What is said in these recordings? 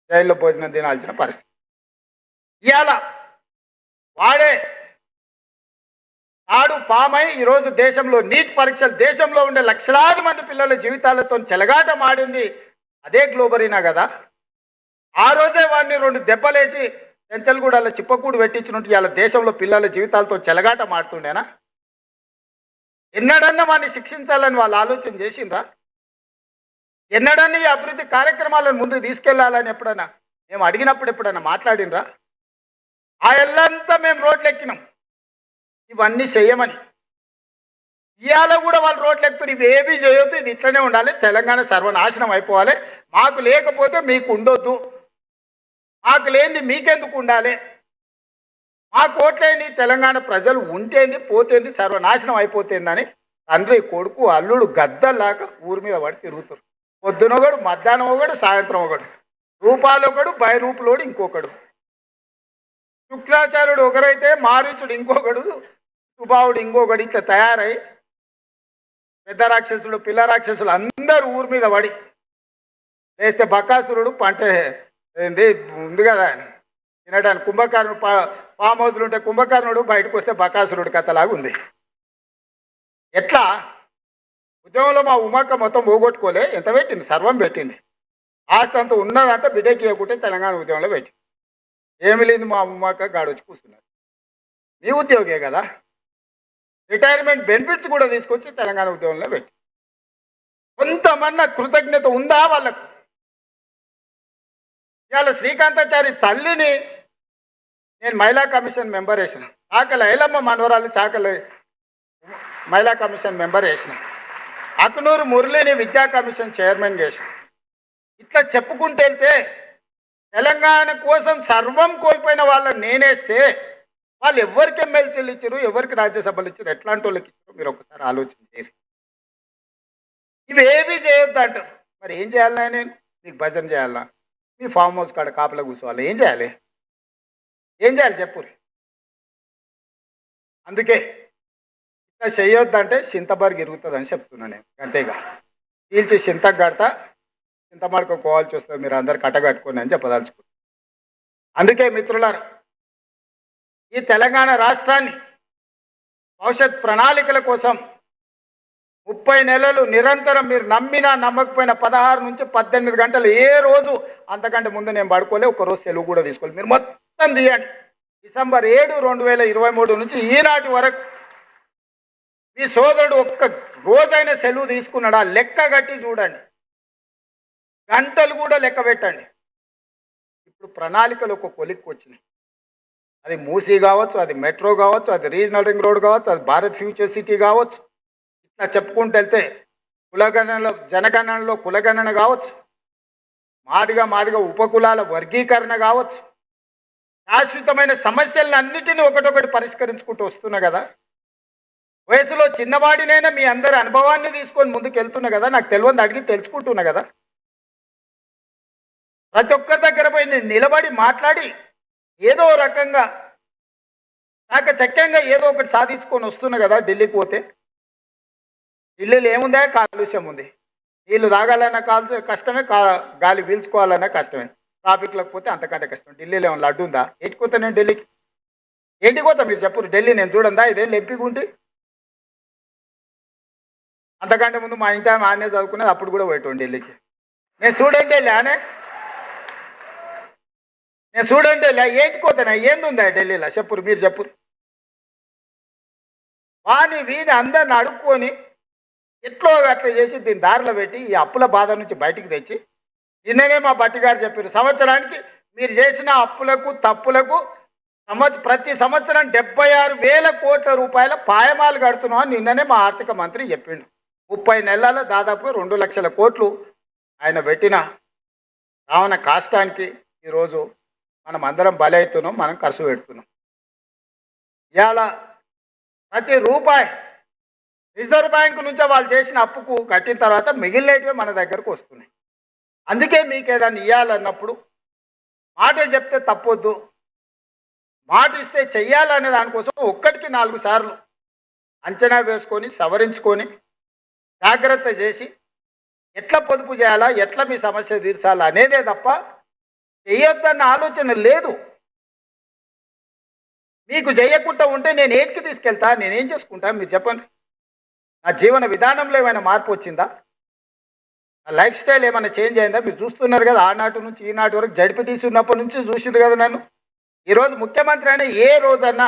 జైల్లో భోజనం తినాల్సిన పరిస్థితి. ఇవాళ వాడే ఆడు పామై ఈరోజు దేశంలో నీట్ పరీక్షలు, దేశంలో ఉండే లక్షలాది మంది పిల్లల జీవితాలతో చెలగాట మాడింది అదే గ్లోబరీనా కదా. ఆ రోజే వాడిని 2 దెబ్బలేసి చెంచల్గూడలో చిప్పకూడు పెట్టించినట్టు ఇవాళ దేశంలో పిల్లల జీవితాలతో చెలగాట మాడుతుండేనా? ఎన్నడన్నా వాడిని శిక్షించాలని వాళ్ళు ఆలోచన చేసిండ్రా? ఎన్నడన్నా ఈ అభివృద్ధి కార్యక్రమాలను ముందుకు తీసుకెళ్లాలని ఎప్పుడైనా మేము అడిగినప్పుడు ఎప్పుడైనా మాట్లాడినరా? ఆ ఎల్లంతా మేము రోడ్లు ఎక్కినాం ఇవన్నీ చేయమని. ఇవాళ కూడా వాళ్ళు రోడ్లు ఎక్కుతారు, ఇవి ఏమీ చేయొద్దు, ఇది ఇట్లనే ఉండాలి, తెలంగాణ సర్వనాశనం అయిపోవాలి, మాకు లేకపోతే మీకు ఉండొద్దు, మాకు లేనిది మీకెందుకు ఉండాలి, మా కోట్లేని తెలంగాణ ప్రజలు ఉంటేంది పోతేంది సర్వనాశనం అయిపోతేందని తండ్రి కొడుకు అల్లుడు గద్దల్లాగా ఊరి మీద పడి తిరుగుతారు. పొద్దున ఒకడు, మధ్యాహ్నం ఒకడు, సాయంత్రం ఒకడు, రూపాలు ఒకడు, బైరూపులోడు ఇంకొకడు, శుక్రాచార్యుడు ఒకరైతే మారీచుడు ఇంకొకడు, సుబావుడు ఇంకొకడు, ఇట్లా తయారై పెద్ద రాక్షసులు పిల్ల రాక్షసులు అందరూ ఊరి మీద పడి లేస్తే బకాసురుడు పంటే ఏంది ఉంది కదా తినడానికి, కుంభకర్ణుడు ఫామ్ హౌస్లు ఉంటే కుంభకర్ణుడు, బయటకు వస్తే బకాసురుడు కథలాగా ఉంది. ఎట్లా ఉద్యమంలో మా ఉమాక మొత్తం పోగొట్టుకోలే, ఎంత పెట్టింది, సర్వం పెట్టింది, ఆస్తి అంతా ఉన్నదంతా బిడ్డకి ఇవ్వకుంటే తెలంగాణ ఉద్యమంలో పెట్టింది. ఏమి లేదు మా ఉమాక గాడొచ్చి కూర్చున్నారు. మీ ఉద్యోగే కదా, రిటైర్మెంట్ బెనిఫిట్స్ కూడా తీసుకొచ్చి తెలంగాణ ఉద్యమంలో పెట్టి కొంతమన్నా కృతజ్ఞత ఉందా వాళ్ళకు? ఇవాళ శ్రీకాంతాచారి తల్లిని నేను మహిళా కమిషన్ మెంబర్ వేసిన, చాకల ఐలమ్మ మనవరాలు చాకల మహిళా కమిషన్ మెంబర్ వేసిన, అక్నూరు మురళిని విద్యా కమిషన్ చైర్మన్ చేసిన. ఇట్లా చెప్పుకుంటూ వెళ్తే తెలంగాణ కోసం సర్వం కోల్పోయిన వాళ్ళని నేనేస్తే వాళ్ళు ఎవరికి ఎమ్మెల్సీలు ఇచ్చారు, ఎవరికి రాజ్యసభలు ఇచ్చారు, ఎట్లాంటి వాళ్ళకి ఇచ్చారు మీరు ఒకసారి ఆలోచన చేయరు. ఇవేవి చేయొద్దు అంటారు. మరి ఏం చేయాలన్నా నేను? మీకు భజన చేయాలా, మీ ఫామ్ హౌస్ కాడ కాపలా కూర్చోవాలి, ఏం చేయాలి? ఏం చేయాలి చెప్పు. అందుకే ఇట్లా చేయొద్దంటే చింతబర్గ్ ఇరుగుతుందని చెప్తున్నాను నేను. గంటేగా పీల్చి చింతకు కడతా, చింతమడక పోవాల్సి వస్తుంది, మీరు అందరు కట్టగట్టుకోండి అని చెప్పదలుచుకుంటారు. అందుకే మిత్రులారా, ఈ తెలంగాణ రాష్ట్రాన్ని భవిష్యత్ ప్రణాళికల కోసం 30 నెలలు నిరంతరం మీరు నమ్మినా నమ్మకపోయినా 16 నుంచి 18 గంటలు ఏ రోజు అంతకంటే ముందు నేను పడుకోలే, ఒకరోజు సెలవు కూడా తీసుకోవాలి. మీరు మొత్తం తీయండి. డిసెంబర్ 7, 2023 నుంచి ఈనాటి వరకు మీ సోదరుడు ఒక్క రోజైన సెలవు తీసుకున్నాడా లెక్క కట్టి చూడండి, గంటలు కూడా లెక్క పెట్టండి. ఇప్పుడు ప్రణాళికలు ఒక కొలిక్కి వచ్చినాయి. అది మూసీ కావచ్చు, అది మెట్రో కావచ్చు, అది రీజనల్ రింగ్ రోడ్ కావచ్చు, అది భారత్ ఫ్యూచర్ సిటీ కావచ్చు. ఇట్లా చెప్పుకుంటూ వెళ్తే కులగణనలో జనగణనలో కులగణన కావచ్చు, మాదిగా ఉపకులాల వర్గీకరణ కావచ్చు, శాశ్వతమైన సమస్యలన్నిటినీ ఒకటొకటి పరిష్కరించుకుంటూ వస్తున్నా కదా. వయసులో చిన్నవాడినైనా మీ అందరి అనుభవాన్ని తీసుకొని ముందుకు వెళ్తున్నా కదా, నాకు తెలియదు అడిగి తెలుసుకుంటున్నా కదా. ప్రతి ఒక్కరి దగ్గర పోయి నేను నిలబడి మాట్లాడి ఏదో రకంగా చక్కంగా ఏదో ఒకటి సాధించుకొని వస్తున్నా కదా. ఢిల్లీకి పోతే ఢిల్లీలో ఏముందా? కాలుష్యం ఉంది. నీళ్ళు తాగాలన్నా కష్టమే, గాలి పీల్చుకోవాలన్నా కష్టమే, ట్రాఫిక్లోకి పోతే అంతకంటే కష్టం. ఢిల్లీలో ఏమన్నా లడ్డు ఉందా? ఏంటికి పోతా నేను ఢిల్లీకి? ఏంటికి పోతా మీరు చెప్పు? ఢిల్లీ నేను చూడందా? ఇదేం ఎంపీగుంటి అంతకంటే ముందు మా ఇంటి ఆనే చదువుకునేది, అప్పుడు కూడా పోయేటోండి ఢిల్లీకి. నేను స్టూడెంటే లేనే, నేను స్టూడెంటే లే, ఏంటికోతానా? ఏందుందా ఢిల్లీలో చెప్పురు, మీరు చెప్పురు. వాని వీని అందరిని అడుక్కొని ఎట్లో అట్లా చేసి దీన్ని దారిలో పెట్టి ఈ అప్పుల బాధ నుంచి బయటికి తెచ్చి, నిన్ననే మా బట్టి గారు చెప్పారు, సంవత్సరానికి మీరు చేసిన అప్పులకు తప్పులకు ప్రతి సంవత్సరం 76,000 కోట్ల రూపాయల పాయమాలు కడుతున్నాం అని నిన్ననే మా ఆర్థిక మంత్రి చెప్పిండు. 30 నెలల్లో దాదాపుగా 2 లక్షల కోట్లు ఆయన పెట్టిన రావణ కాష్టానికి ఈరోజు మనం అందరం బలవుతున్నాం, మనం ఖర్చు పెడుతున్నాం. ఇవాళ ప్రతి రూపాయి రిజర్వ్ బ్యాంకు నుంచే వాళ్ళు చేసిన అప్పుకు కట్టిన తర్వాత మిగిలినవి మన దగ్గరకు వస్తున్నాయి. అందుకే మీకు ఏదైనా ఇవ్వాలన్నప్పుడు మాట చెప్తే తప్పొద్దు, మాట ఇస్తే చెయ్యాలనే దానికోసం ఒక్కటికి 4 సార్లు అంచనా వేసుకొని సవరించుకొని జాగ్రత్త చేసి ఎట్లా పొదుపు చేయాలా, ఎట్లా మీ సమస్య తీర్చాలా అనేదే తప్ప చేయొద్దన్న ఆలోచన లేదు. మీకు చేయకుండా ఉంటే నేను ఏంటికి తీసుకెళ్తా, నేనేం చేసుకుంటా మీరు చెప్పండి. నా జీవన విధానంలో ఏమైనా మార్పు వచ్చిందా? నా లైఫ్ స్టైల్ ఏమైనా చేంజ్ అయిందా? మీరు చూస్తున్నారు కదా, ఆనాటి నుంచి ఈనాటి వరకు జడిపి తీసుకున్నప్పటి నుంచి చూసింది కదా నన్ను. ఈరోజు ముఖ్యమంత్రి అయినా ఏ రోజన్నా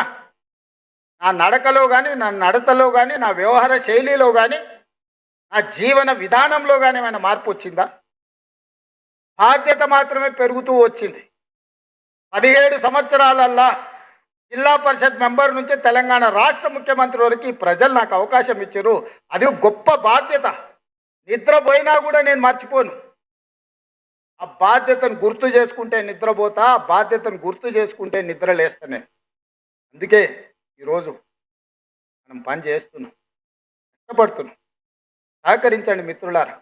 నా నడకలో కానీ, నా నడతలో కానీ, నా వ్యవహార శైలిలో కానీ, నా జీవన విధానంలో కానీ ఏమైనా మార్పు వచ్చిందా? బాధ్యత మాత్రమే పెరుగుతూ వచ్చింది. 17 సంవత్సరాలల్లా జిల్లా పరిషత్ మెంబర్ నుంచి తెలంగాణ రాష్ట్ర ముఖ్యమంత్రి వరకు ఈ ప్రజలు నాకు అవకాశం ఇచ్చారు. అది గొప్ప బాధ్యత. నిద్రపోయినా కూడా నేను మర్చిపోను. ఆ బాధ్యతను గుర్తు చేసుకుంటే నిద్రపోతా, ఆ బాధ్యతను గుర్తు చేసుకుంటే నిద్ర లేస్తాను నేను. అందుకే ఈరోజు మనం పని చేస్తున్నాం, కష్టపడుతున్నాం. సహకరించండి మిత్రులారా.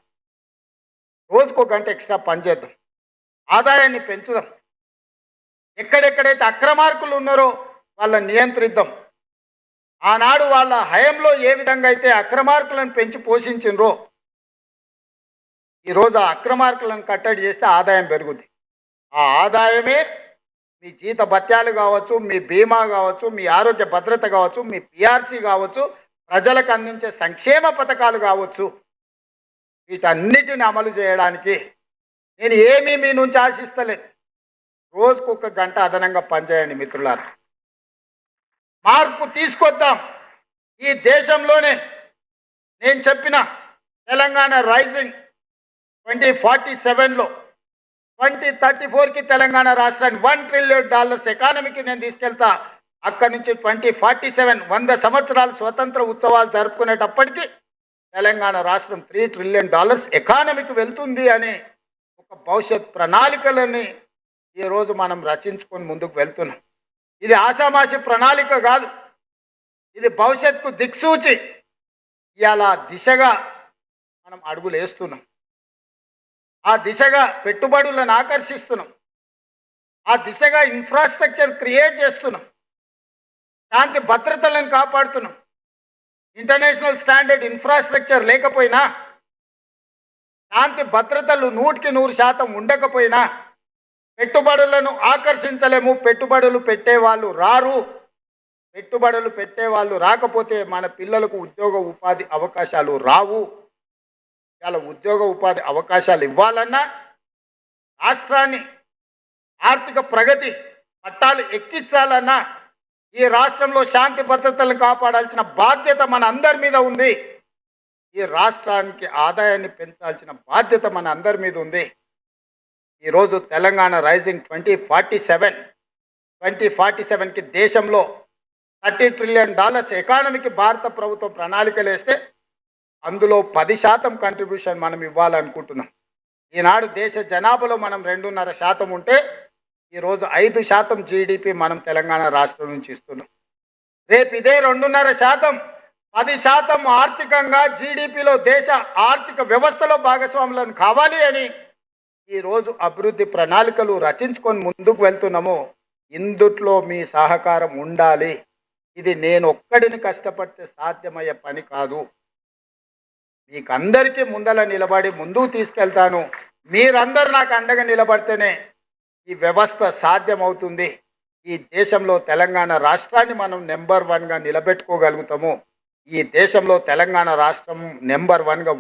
రోజుకో గంట ఎక్స్ట్రా పని చేద్దాం, ఆదాయాన్ని పెంచుదాం. ఎక్కడెక్కడైతే అక్రమార్కులు ఉన్నారో వాళ్ళని నియంత్రిద్దాం. ఆనాడు వాళ్ళ హయంలో ఏ విధంగా అయితే అక్రమార్కులను పెంచి పోషించినరో ఈరోజు ఆ అక్రమార్కులను కట్టడి చేస్తే ఆదాయం పెరుగుద్ది. ఆ ఆదాయమే మీ జీత భత్యాలు కావచ్చు, మీ బీమా కావచ్చు, మీ ఆరోగ్య భద్రత కావచ్చు, మీ పిఆర్సీ కావచ్చు, ప్రజలకు అందించే సంక్షేమ పథకాలు కావచ్చు, వీటన్నిటిని అమలు చేయడానికి నేను ఏమీ మీ నుంచి ఆశిస్తలేదు. రోజుకొక గంట అదనంగా పనిచేయండి మిత్రులారా. మార్పు తీసుకొద్దాం ఈ దేశంలోనే. నేను చెప్పిన తెలంగాణ రైజింగ్ 2047లో 2034కి తెలంగాణ రాష్ట్రాన్ని $1 ట్రిలియన్ ఎకానమీకి నేను తీసుకెళ్తా. అక్కడి నుంచి 2047 100 సంవత్సరాలు స్వతంత్ర ఉత్సవాలు జరుపుకునేటప్పటికీ తెలంగాణ రాష్ట్రం $3 ట్రిలియన్ ఎకానమీకి వెళ్తుంది అనే ఒక భవిష్యత్ ప్రణాళికలని ఈరోజు మనం రచించుకొని ముందుకు వెళ్తున్నాం. ఇది ఆషామాషి ప్రణాళిక కాదు, ఇది భవిష్యత్తుకు దిక్సూచి. ఇవాళ దిశగా మనం అడుగులు వేస్తున్నాం, ఆ దిశగా పెట్టుబడులను ఆకర్షిస్తున్నాం, ఆ దిశగా ఇన్ఫ్రాస్ట్రక్చర్ క్రియేట్ చేస్తున్నాం, శాంతి భద్రతలను కాపాడుతున్నాం. ఇంటర్నేషనల్ స్టాండర్డ్ ఇన్ఫ్రాస్ట్రక్చర్ లేకపోయినా, శాంతి భద్రతలు 100% ఉండకపోయినా పెట్టుబడులను ఆకర్షించలేము. పెట్టుబడులు పెట్టేవాళ్ళు రారు. పెట్టుబడులు పెట్టేవాళ్ళు రాకపోతే మన పిల్లలకు ఉద్యోగ ఉపాధి అవకాశాలు రావు. ఇలా ఉద్యోగ ఉపాధి అవకాశాలు ఇవ్వాలన్నా, రాష్ట్రాన్ని ఆర్థిక ప్రగతి పట్టాలు ఎక్కించాలన్నా ఈ రాష్ట్రంలో శాంతి భద్రతలను కాపాడాల్సిన బాధ్యత మన అందరి మీద ఉంది. ఈ రాష్ట్రానికి ఆదాయాన్ని పెంచాల్సిన బాధ్యత మన అందరి మీద ఉంది. ఈరోజు తెలంగాణ రైజింగ్ 2047కి దేశంలో $30 ట్రిలియన్ ఎకానమీకి భారత ప్రభుత్వం ప్రణాళికలు వేస్తే అందులో 10% కంట్రిబ్యూషన్ మనం ఇవ్వాలనుకుంటున్నాం. ఈనాడు దేశ జనాభాలో మనం 2.5% ఉంటే ఈరోజు 5% జీడిపి మనం తెలంగాణ రాష్ట్రం నుంచి ఇస్తున్నాం. రేపు ఇదే 2.5% 10% ఆర్థికంగా జీడిపిలో దేశ ఆర్థిక వ్యవస్థలో భాగస్వాములను కావాలి అని ఈరోజు అభివృద్ధి ప్రణాళికలు రచించుకొని ముందుకు వెళ్తున్నాము. ఇందుట్లో మీ సహకారం ఉండాలి. ఇది నేను ఒక్కడిని కష్టపడితే సాధ్యమయ్యే పని కాదు. మీకందరికీ ముందల నిలబడి ముందుకు తీసుకెళ్తాను. మీరందరూ నాకు అండగా నిలబడితేనే ఈ వ్యవస్థ సాధ్యమవుతుంది. ఈ దేశంలో తెలంగాణ రాష్ట్రాన్ని మనం నెంబర్ 1గా నిలబెట్టుకోగలుగుతాము. ఈ దేశంలో తెలంగాణ రాష్ట్రం నెంబర్ 1గా